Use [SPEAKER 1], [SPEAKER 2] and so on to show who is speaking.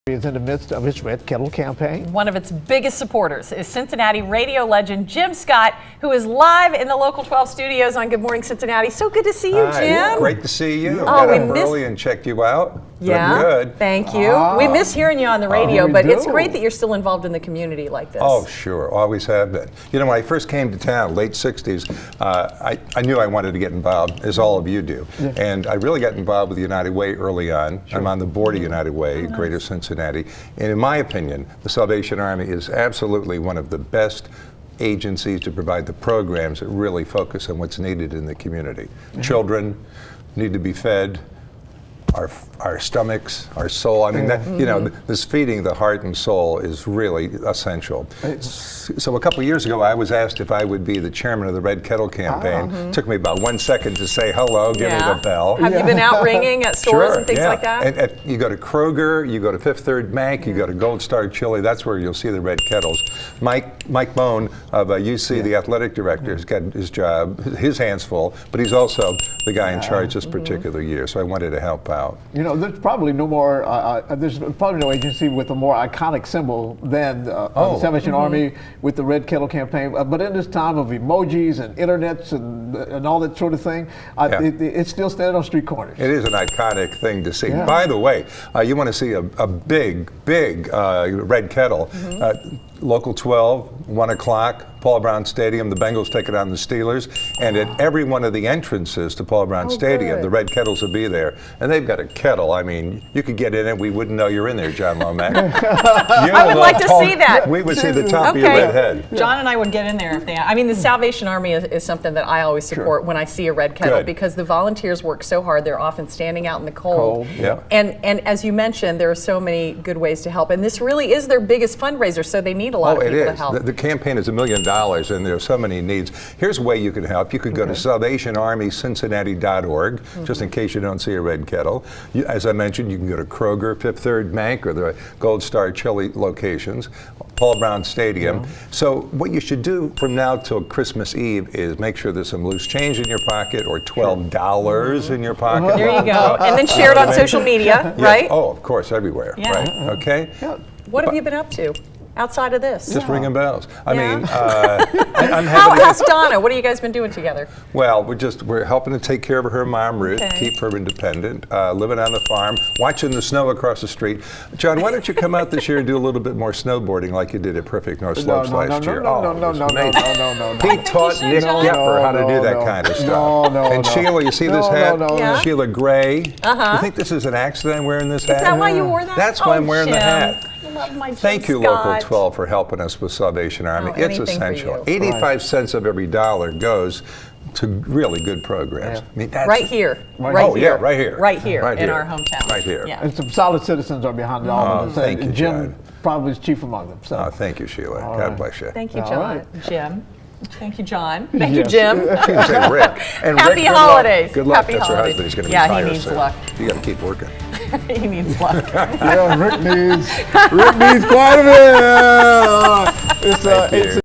[SPEAKER 1] Is in the midst of its Red Kettle Campaign.
[SPEAKER 2] One of its biggest supporters is Cincinnati radio legend Jim Scott, who is live in the Local 12 studios on Good Morning Cincinnati. So good to see you,
[SPEAKER 3] Hi,
[SPEAKER 2] Jim.
[SPEAKER 3] great to see you.
[SPEAKER 2] Oh,
[SPEAKER 3] Got up early and checked you out.
[SPEAKER 2] Yeah,
[SPEAKER 3] Looking good.
[SPEAKER 2] thank you. We miss hearing you on the radio,
[SPEAKER 1] we
[SPEAKER 2] but
[SPEAKER 1] do.
[SPEAKER 2] it's great that you're still involved in the community like this.
[SPEAKER 3] Oh, sure. Always have been. You know, when I first came to town, late 60s, I knew I wanted to get involved, as all of you do. Yeah. And I really got involved with United Way early on. Sure. I'm on the board of United Way, Greater Cincinnati. And in my opinion, the Salvation Army is absolutely one of the best agencies to provide the programs that really focus on what's needed in the community. Mm-hmm. Children need to be fed. Our stomachs, our soul. I mean, that, you know, this feeding the heart and soul is really essential. So a couple of years ago, I was asked if I would be the chairman of the Red Kettle Campaign. Took me about 1 second to say hello, give me the bell.
[SPEAKER 2] Have you been out ringing at stores
[SPEAKER 3] Sure,
[SPEAKER 2] and things like that?
[SPEAKER 3] And you go to Kroger, you go to Fifth Third Bank, you go to Gold Star Chili. That's where you'll see the Red Kettles. Mike Bone of UC, the athletic director, has got his job, his hands full, but he's also the guy in charge this particular year. So I wanted to help out.
[SPEAKER 1] You know, there's probably no more. There's probably no agency with a more iconic symbol than the Salvation Army with the Red Kettle Campaign. But in this time of emojis and internets and all that sort of thing, it's still standing on street corners.
[SPEAKER 3] It is an iconic thing to see.
[SPEAKER 1] Yeah.
[SPEAKER 3] By the way, you want to see a big Red Kettle. Local 12, 1 o'clock, Paul Brown Stadium. The Bengals take it on the Steelers. And at every one of the entrances to Paul Brown Stadium, the Red Kettles will be there. And they've got a kettle. I mean, you could get in it. We wouldn't know you're in there, John Lomax.
[SPEAKER 2] I would like to see that.
[SPEAKER 3] We would see the top of your red head.
[SPEAKER 2] John and I would get in there if they. I mean, the Salvation Army is something that I always support when I see a Red Kettle because the volunteers work so hard. They're often standing out in the cold. And as you mentioned, there are so many good ways to help. And this really is their biggest fundraiser, so they need a lot of people to help.
[SPEAKER 3] The campaign is $1 million, and there are so many needs. Here's a way you can help. You could go to SalvationArmyCincinnati.org, just in case you don't see a Red Kettle. As I mentioned, you can go to Kroger, Fifth Third Bank, or the Gold Star Chili locations, Paul Brown Stadium. So what you should do from now till Christmas Eve is make sure there's some loose change in your pocket or $12 in your pocket.
[SPEAKER 2] There you go. And then share it on social media, right?
[SPEAKER 3] Oh, of course, everywhere. Right. Okay.
[SPEAKER 2] What have you been up to outside of this?
[SPEAKER 3] Just ringing bells. I mean,
[SPEAKER 2] how's Donna? What have you guys been doing together?
[SPEAKER 3] Well, we're helping to take care of her mom, Ruth, keep her independent, living on the farm, watching the snow across the street. John, why don't you come out this year and do a little bit more snowboarding like you did at Perfect North Slopes last year?
[SPEAKER 1] No.
[SPEAKER 3] He taught Nick Gepper how to do that kind of stuff. And Sheila, you see this hat? Sheila Gray. You think this is an accident I'm wearing this hat?
[SPEAKER 2] Is that why you wore that?
[SPEAKER 3] That's why I'm wearing the hat. Thank you,
[SPEAKER 2] Scott.
[SPEAKER 3] Local 12, for helping us with Salvation Army. It's essential. 85 cents of every dollar goes to really good programs. I mean, that's
[SPEAKER 2] right here.
[SPEAKER 3] Right here
[SPEAKER 2] in our hometown.
[SPEAKER 3] Right here.
[SPEAKER 1] And some solid citizens are behind all of this.
[SPEAKER 3] Thank you,
[SPEAKER 1] Jim
[SPEAKER 3] John.
[SPEAKER 1] probably is chief among them. So.
[SPEAKER 3] Thank you, Sheila. God bless you.
[SPEAKER 2] Thank you, John. Jim. Thank you, John. Thank you, Jim.
[SPEAKER 3] Say Rick. And
[SPEAKER 2] Happy
[SPEAKER 3] Rick,
[SPEAKER 2] holidays.
[SPEAKER 3] Good luck.
[SPEAKER 2] Happy
[SPEAKER 3] That's her
[SPEAKER 2] holidays.
[SPEAKER 3] husband. He's going to be
[SPEAKER 2] he
[SPEAKER 3] tired
[SPEAKER 2] needs
[SPEAKER 3] soon.
[SPEAKER 2] luck.
[SPEAKER 3] You got to keep working.
[SPEAKER 2] He needs luck.
[SPEAKER 1] Rick needs quite a bit. It's